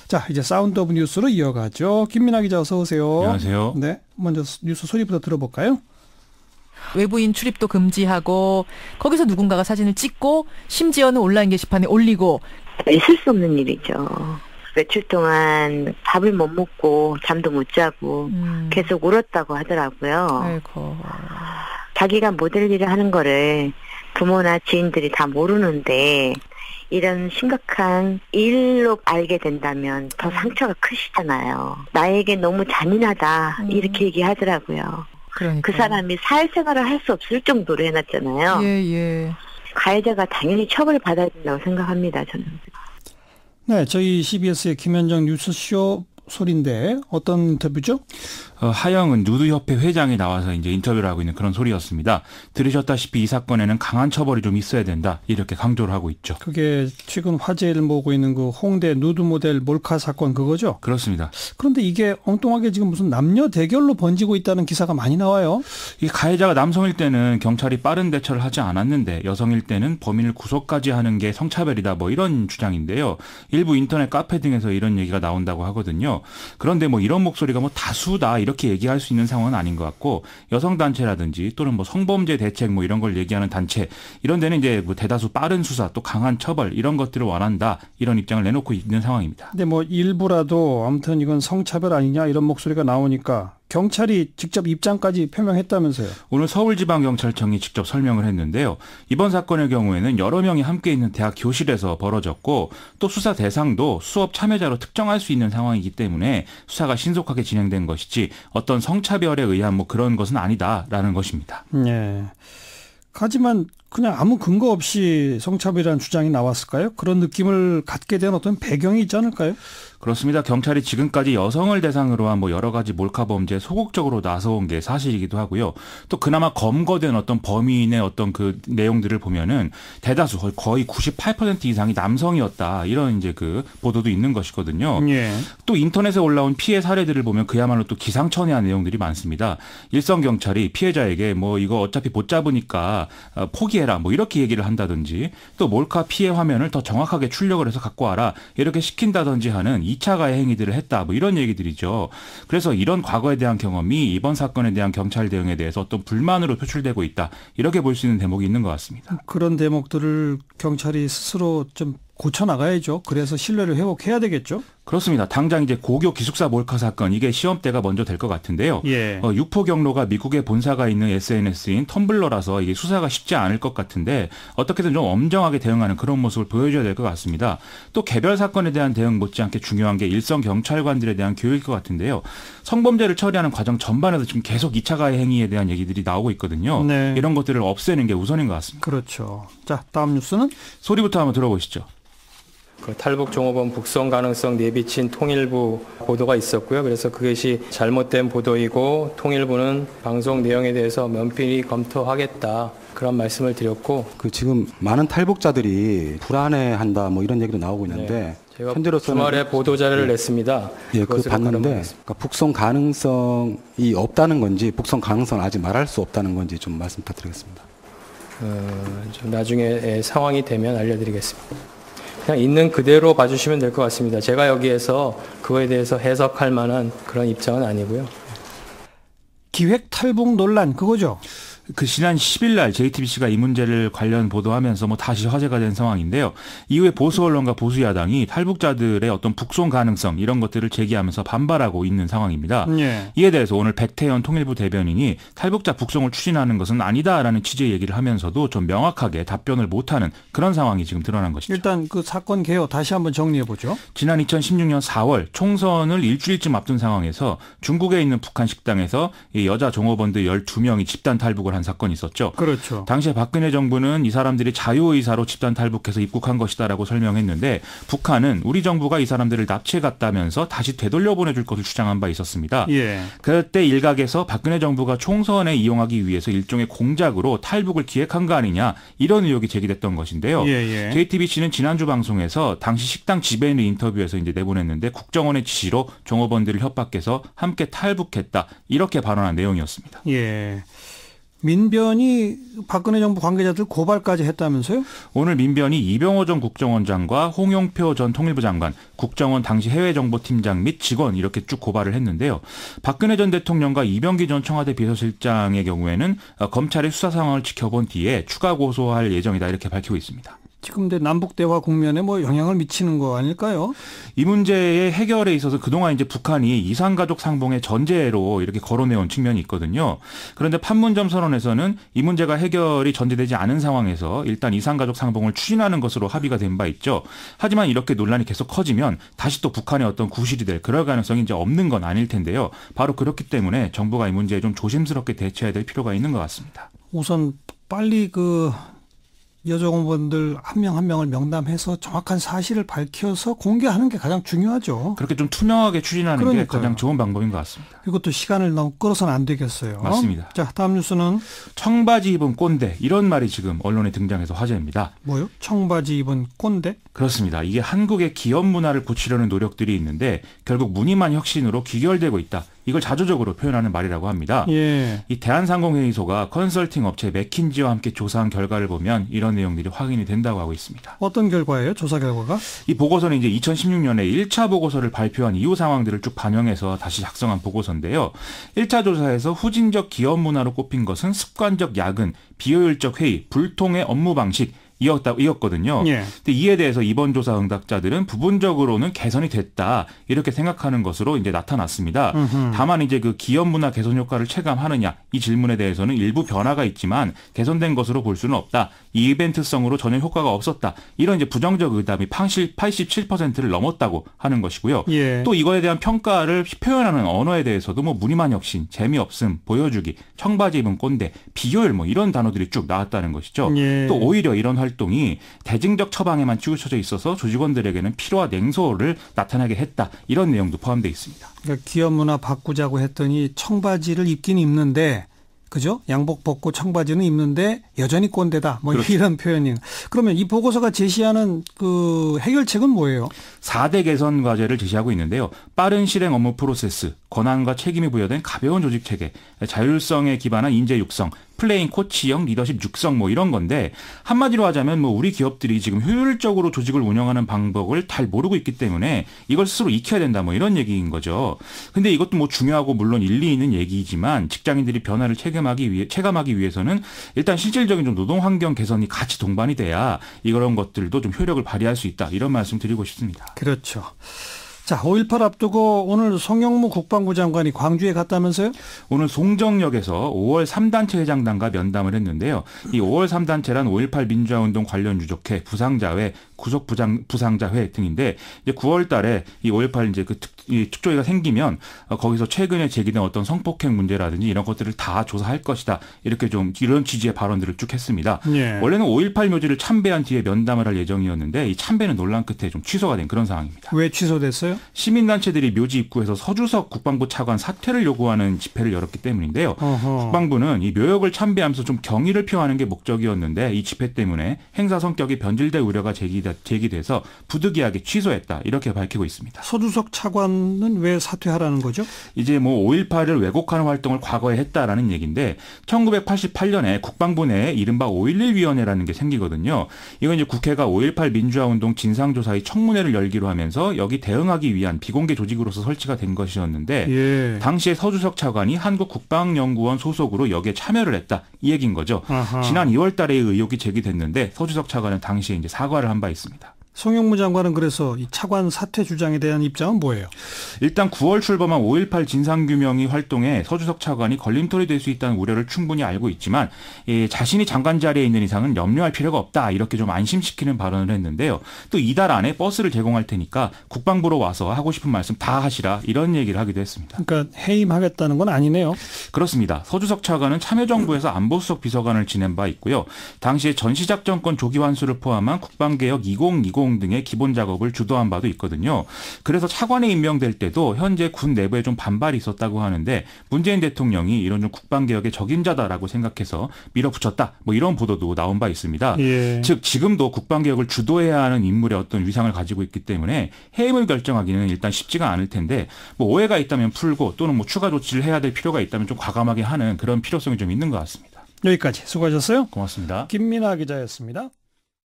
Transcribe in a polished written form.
자, 이제 사운드 오브 뉴스로 이어가죠. 김민아 기자 어서 오세요. 안녕하세요. 네, 먼저 뉴스 소리부터 들어볼까요? 외부인 출입도 금지하고 거기서 누군가가 사진을 찍고 심지어는 온라인 게시판에 올리고. 있을 수 없는 일이죠. 며칠 동안 밥을 못 먹고 잠도 못 자고 계속 울었다고 하더라고요. 아이고. 자기가 모델 일을 하는 거를 부모나 지인들이 다 모르는데 이런 심각한 일로 알게 된다면 더 상처가 크시잖아요. 나에게 너무 잔인하다 이렇게 얘기하더라고요. 그러니까요. 그 사람이 사회생활을 할 수 없을 정도로 해놨잖아요. 예. 가해자가 당연히 처벌받아야 된다고 생각합니다. 저는. 네, 저희 CBS의 김현정 뉴스쇼 소리인데 어떤 인터뷰죠? 하영은 누드협회 회장이 나와서 이제 인터뷰를 하고 있는 그런 소리였습니다. 들으셨다시피 이 사건에는 강한 처벌이 좀 있어야 된다. 이렇게 강조를 하고 있죠. 그게 최근 화제를 모으고 있는 그 홍대 누드 모델 몰카 사건 그거죠? 그렇습니다. 그런데 이게 엉뚱하게 지금 무슨 남녀 대결로 번지고 있다는 기사가 많이 나와요. 이 가해자가 남성일 때는 경찰이 빠른 대처를 하지 않았는데 여성일 때는 범인을 구속까지 하는 게 성차별이다. 뭐 이런 주장인데요. 일부 인터넷 카페 등에서 이런 얘기가 나온다고 하거든요. 그런데 뭐 이런 목소리가 뭐 다수다 이렇게 얘기할 수 있는 상황은 아닌 것 같고 여성단체라든지 또는 뭐 성범죄 대책 뭐 이런 걸 얘기하는 단체 이런 데는 이제 뭐 대다수 빠른 수사 또 강한 처벌 이런 것들을 원한다 이런 입장을 내놓고 있는 상황입니다. 근데 뭐 일부라도 아무튼 이건 성차별 아니냐 이런 목소리가 나오니까 경찰이 직접 입장까지 표명했다면서요. 오늘 서울지방경찰청이 직접 설명을 했는데요. 이번 사건의 경우에는 여러 명이 함께 있는 대학 교실에서 벌어졌고 또 수사 대상도 수업 참여자로 특정할 수 있는 상황이기 때문에 수사가 신속하게 진행된 것이지 어떤 성차별에 의한 뭐 그런 것은 아니다라는 것입니다. 네. 하지만 그냥 아무 근거 없이 성차별이라는 주장이 나왔을까요? 그런 느낌을 갖게 된 어떤 배경이 있지 않을까요? 그렇습니다. 경찰이 지금까지 여성을 대상으로 한 뭐 여러 가지 몰카 범죄에 소극적으로 나서온 게 사실이기도 하고요. 또 그나마 검거된 어떤 범인의 어떤 그 내용들을 보면은 대다수 거의 98% 이상이 남성이었다. 이런 이제 그 보도도 있는 것이거든요. 예. 또 인터넷에 올라온 피해 사례들을 보면 그야말로 또 기상천외한 내용들이 많습니다. 일선 경찰이 피해자에게 뭐 이거 어차피 못 잡으니까 포기해라 뭐 이렇게 얘기를 한다든지 또 몰카 피해 화면을 더 정확하게 출력을 해서 갖고 와라 이렇게 시킨다든지 하는 2차 가해 행위들을 했다. 뭐 이런 얘기들이죠. 그래서 이런 과거에 대한 경험이 이번 사건에 대한 경찰 대응에 대해서 어떤 불만으로 표출되고 있다. 이렇게 볼 수 있는 대목이 있는 것 같습니다. 그런 대목들을 경찰이 스스로 좀 고쳐나가야죠. 그래서 신뢰를 회복해야 되겠죠. 그렇습니다. 당장 이제 고교 기숙사 몰카 사건 이게 시험대가 먼저 될 것 같은데요. 예. 유포 경로가 미국에 본사가 있는 SNS인 텀블러라서 이게 수사가 쉽지 않을 것 같은데 어떻게든 좀 엄정하게 대응하는 그런 모습을 보여줘야 될 것 같습니다. 또 개별 사건에 대한 대응 못지않게 중요한 게 일선 경찰관들에 대한 교육일 것 같은데요. 성범죄를 처리하는 과정 전반에서 지금 계속 2차 가해 행위에 대한 얘기들이 나오고 있거든요. 네. 이런 것들을 없애는 게 우선인 것 같습니다. 그렇죠. 자, 다음 뉴스는? 소리부터 한번 들어보시죠. 그 탈북 종업원 북송 가능성 내비친 통일부 보도가 있었고요. 그래서 그것이 잘못된 보도이고 통일부는 방송 내용에 대해서 면밀히 검토하겠다. 그런 말씀을 드렸고 그 지금 많은 탈북자들이 불안해한다 뭐 이런 얘기도 나오고 있는데 네, 제가 현재로서는 주말에 보도 자료를 냈습니다. 예, 그거 봤는데 그러니까 북송 가능성이 없다는 건지 북송 가능성을 아직 말할 수 없다는 건지 좀 말씀 부탁드리겠습니다. 좀 나중에 상황이 되면 알려드리겠습니다. 그냥 있는 그대로 봐주시면 될 것 같습니다. 제가 여기에서 그거에 대해서 해석할 만한 그런 입장은 아니고요. 기획 탈북 논란 그거죠? 그 지난 10일 날 JTBC가 이 문제를 관련 보도하면서 뭐 다시 화제가 된 상황인데요. 이후에 보수 언론과 보수 야당이 탈북자들의 어떤 북송 가능성 이런 것들을 제기하면서 반발하고 있는 상황입니다. 예. 이에 대해서 오늘 백태현 통일부 대변인이 탈북자 북송을 추진하는 것은 아니다라는 취지의 얘기를 하면서도 좀 명확하게 답변을 못하는 그런 상황이 지금 드러난 것이죠. 일단 그 사건 개요 다시 한번 정리해 보죠. 지난 2016년 4월 총선을 일주일쯤 앞둔 상황에서 중국에 있는 북한 식당에서 이 여자 종업원들 12명이 집단 탈북을 한 사건이 있었죠. 그렇죠. 당시에 박근혜 정부는 이 사람들이 자유의사로 집단 탈북해서 입국한 것이다라고 설명했는데 북한은 우리 정부가 이 사람들을 납치해갔다면서 다시 되돌려보내줄 것을 주장한 바 있었습니다. 예. 그때 일각에서 박근혜 정부가 총선에 이용하기 위해서 일종의 공작으로 탈북을 기획한 거 아니냐 이런 의혹이 제기됐던 것인데요. 예. JTBC는 지난주 방송에서 당시 식당 지배인의 인터뷰에서 이제 내보냈는데 국정원의 지시로 종업원들을 협박해서 함께 탈북했다 이렇게 발언한 내용이었습니다. 예. 민변이 박근혜 정부 관계자들 고발까지 했다면서요? 오늘 민변이 이병호 전 국정원장과 홍영표 전 통일부 장관, 국정원 당시 해외정보팀장 및 직원 이렇게 쭉 고발을 했는데요. 박근혜 전 대통령과 이병기 전 청와대 비서실장의 경우에는 검찰의 수사 상황을 지켜본 뒤에 추가 고소할 예정이다 이렇게 밝히고 있습니다. 지금 남북 대화 국면에 뭐 영향을 미치는 거 아닐까요? 이 문제의 해결에 있어서 그동안 이제 북한이 이산가족 상봉의 전제로 이렇게 거론해온 측면이 있거든요. 그런데 판문점 선언에서는 이 문제가 해결이 전제되지 않은 상황에서 일단 이산가족 상봉을 추진하는 것으로 합의가 된 바 있죠. 하지만 이렇게 논란이 계속 커지면 다시 또 북한의 어떤 구실이 될 그럴 가능성이 이제 없는 건 아닐 텐데요. 바로 그렇기 때문에 정부가 이 문제에 좀 조심스럽게 대처해야 될 필요가 있는 것 같습니다. 우선 빨리 여정원분들 한 명 한 명을 명담해서 정확한 사실을 밝혀서 공개하는 게 가장 중요하죠. 그렇게 좀 투명하게 추진하는 그러니까요. 게 가장 좋은 방법인 것 같습니다. 이것도 시간을 너무 끌어서는 안 되겠어요. 맞습니다. 자, 다음 뉴스는 청바지 입은 꼰대 이런 말이 지금 언론에 등장해서 화제입니다. 뭐요? 청바지 입은 꼰대? 그렇습니다. 이게 한국의 기업 문화를 고치려는 노력들이 있는데 결국 무늬만 혁신으로 귀결되고 있다. 이걸 자조적으로 표현하는 말이라고 합니다. 예. 이 대한상공회의소가 컨설팅 업체 맥킨지와 함께 조사한 결과를 보면 이런 내용들이 확인이 된다고 하고 있습니다. 어떤 결과예요? 조사 결과가? 이 보고서는 이제 2016년에 1차 보고서를 발표한 이후 상황들을 쭉 반영해서 다시 작성한 보고서인데요. 1차 조사에서 후진적 기업 문화로 꼽힌 것은 습관적 야근, 비효율적 회의, 불통의 업무 방식, 이었거든요. 예. 근데 이에 대해서 이번 조사 응답자들은 부분적으로는 개선이 됐다 이렇게 생각하는 것으로 이제 나타났습니다. 다만 이제 그 기업 문화 개선 효과를 체감하느냐 이 질문에 대해서는 일부 변화가 있지만 개선된 것으로 볼 수는 없다. 이 이벤트성으로 전혀 효과가 없었다. 이런 이제 부정적 의담이 87%를 넘었다고 하는 것이고요. 예. 또 이거에 대한 평가를 표현하는 언어에 대해서도 뭐 무늬만 혁신, 재미없음, 보여주기, 청바지 입은 꼰대, 비효율 뭐 이런 단어들이 쭉 나왔다는 것이죠. 예. 또 오히려 이런 활동이 대증적 처방에만 치우쳐져 있어서 조직원들에게는 피로와 냉소를 나타나게 했다. 이런 내용도 포함되어 있습니다. 그러니까 기업 문화 바꾸자고 했더니 청바지를 입긴 입는데 그죠? 양복 벗고 청바지는 입는데 여전히 꼰대다. 뭐 그렇죠. 이런 표현이. 그러면 이 보고서가 제시하는 그 해결책은 뭐예요? 4대 개선 과제를 제시하고 있는데요. 빠른 실행 업무 프로세스, 권한과 책임이 부여된 가벼운 조직 체계, 자율성에 기반한 인재 육성, 플레인 코치형 리더십 육성 뭐 이런 건데 한마디로 하자면 뭐 우리 기업들이 지금 효율적으로 조직을 운영하는 방법을 잘 모르고 있기 때문에 이걸 스스로 익혀야 된다 뭐 이런 얘기인 거죠. 근데 이것도 뭐 중요하고 물론 일리 있는 얘기이지만 직장인들이 변화를 체감하기 위해서는 일단 실질적인 좀 노동 환경 개선이 같이 동반이 돼야 이런 것들도 좀 효력을 발휘할 수 있다. 이런 말씀 드리고 싶습니다. 그렇죠. 자, 5.18 앞두고 오늘 송영무 국방부 장관이 광주에 갔다면서요? 오늘 송정역에서 5월 3단체 회장단과 면담을 했는데요. 이 5월 3단체란 5.18 민주화운동 관련 유족회, 부상자회, 구속 부상자회 등인데 이제 9월 달에 이 5.18 이제 이 특조위가 생기면 거기서 최근에 제기된 어떤 성폭행 문제라든지 이런 것들을 다 조사할 것이다. 이렇게 좀 이런 취지의 발언들을 쭉 했습니다. 예. 원래는 5.18 묘지를 참배한 뒤에 면담을 할 예정이었는데 이 참배는 논란 끝에 좀 취소가 된 그런 상황입니다. 왜 취소됐어요? 시민단체들이 묘지 입구에서 서주석 국방부 차관 사퇴를 요구하는 집회를 열었기 때문인데요. 어허. 국방부는 이 묘역을 참배하면서 좀 경의를 표하는 게 목적이었는데 이 집회 때문에 행사 성격이 변질될 우려가 제기돼서 부득이하게 취소했다. 이렇게 밝히고 있습니다. 서주석 차관은 왜 사퇴하라는 거죠? 이제 뭐 5.18을 왜곡하는 활동을 과거에 했다라는 얘기인데 1988년에 국방부 내에 이른바 5.11위원회라는 게 생기거든요. 이건 이제 국회가 5.18 민주화운동 진상조사의 청문회를 열기로 하면서 여기 대응하기 위한 비공개 조직으로서 설치가 된 것이었는데 예. 당시에 서주석 차관이 한국국방연구원 소속으로 여기에 참여를 했다. 이 얘기인 거죠. 아하. 지난 2월 달에 의혹이 제기됐는데 서주석 차관은 당시에 이제 사과를 한 바 있습니다. 송영무 장관은 그래서 이 차관 사퇴 주장에 대한 입장은 뭐예요? 일단 9월 출범한 5.18 진상규명이 활동에 서주석 차관이 걸림돌이 될 수 있다는 우려를 충분히 알고 있지만 자신이 장관 자리에 있는 이상은 염려할 필요가 없다. 이렇게 좀 안심시키는 발언을 했는데요. 또 이달 안에 버스를 제공할 테니까 국방부로 와서 하고 싶은 말씀 다 하시라. 이런 얘기를 하기도 했습니다. 그러니까 해임하겠다는 건 아니네요. 그렇습니다. 서주석 차관은 참여정부에서 안보수석 비서관을 지낸 바 있고요. 당시에 전시작전권 조기 환수를 포함한 국방개혁 2020 등의 기본 작업을 주도한 바도 있거든요. 그래서 차관에 임명될 때도 현재 군 내부에 좀 반발이 있었다고 하는데 문재인 대통령이 이런 좀 국방개혁의 적임자다라고 생각해서 밀어붙였다. 뭐 이런 보도도 나온 바 있습니다. 예. 즉 지금도 국방개혁을 주도해야 하는 인물의 어떤 위상을 가지고 있기 때문에 해임을 결정하기는 일단 쉽지가 않을 텐데 뭐 오해가 있다면 풀고 또는 뭐 추가 조치를 해야 될 필요가 있다면 좀 과감하게 하는 그런 필요성이 좀 있는 것 같습니다. 여기까지 수고하셨어요. 고맙습니다. 김민아 기자였습니다.